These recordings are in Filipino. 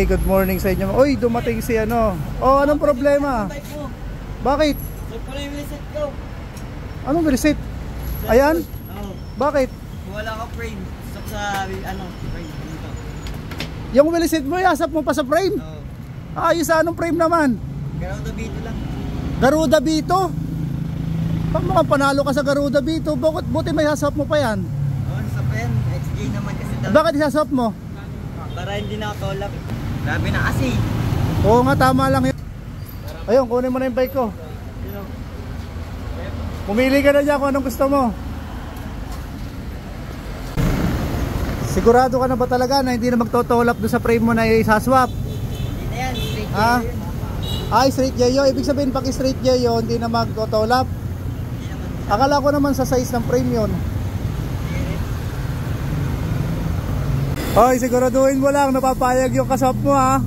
Hey, good morning sa inyo. Uy, dumating si ano. Oh, anong problema? Bakit? Anong reset? Ayan? Bakit? Wala ka frame. Stop sa ano, frame dito. Yung reset mo, yasap mo pa sa frame? Ayos, anong frame naman? Garuda Bito lang. Garuda Bito? Pag mukhang panalo ka sa Garuda Bito, buti may sasap mo pa yan. Oo, nasap pa yan. XJ naman kasi daw. Bakit isasap mo? Para hindi nakatolak. Grabe na kasi. Oo nga, tama lang yun. Ayun, kunin mo na yung bike ko. Pumili ka na dyan kung anong gusto mo. Sigurado ka na ba talaga na hindi na magtotolap doon sa frame mo na isaswap? Hindi na yan, straight J Ha? yun. Ay, straight J yun. Ibig sabihin pag straight J yun, hindi na magtotolap. Akala ko naman sa size ng frame yun. Hoy, siguraduhin mo lang, napapayag yung kasap mo ha.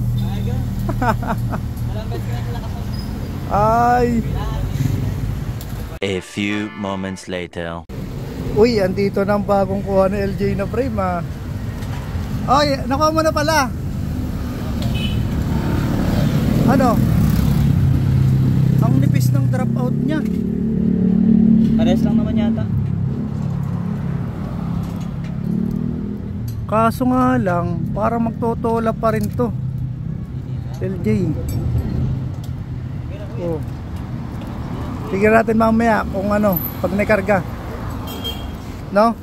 Ay. A few moments later. Uy, andito na ang bagong kuha ng LJ na frame ha. Oy, nakuha mo na pala. Ano? Ang nipis ng drop out niya. Pares lang naman yata. Kaso nga lang, parang magtotola pa rin to LJ. Oh. Tignan natin mamaya kung ano, pag nakarga. No?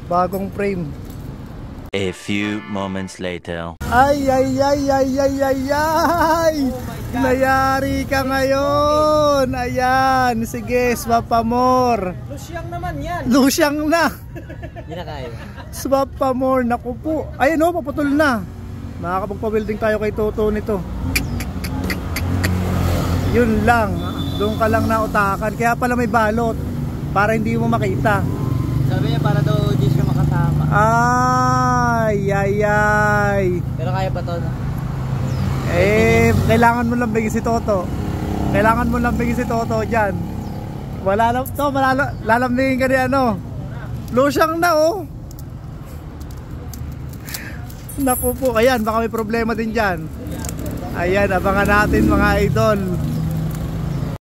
Bagong frame. A few moments later. Ay, ay, ay, ay, ay, ay, ay! Nayari ka ngayon! Ayan, sige, swap pa more. Lusyang naman yan. Lusyang na! Hindi na kaya. Swap pa more, naku po. Ayun o, paputol na. Makakapagpa-welding tayo kay Toto nito. Yun lang, doon ka lang nautakan. Kaya pala may balot, para hindi mo makita. Sabi niya para daw di siya makatama. Ay, ay, ay. Pero kaya pa to, no? Eh, kailangan mo lang bigyan si Toto. Kailangan mo lang bigyan si Toto dyan. Wala lang to, lalambingin ka ni ano. Lusyang na oh. Naku po, ayan, baka may problema din dyan. Ayan, abangan natin mga idol.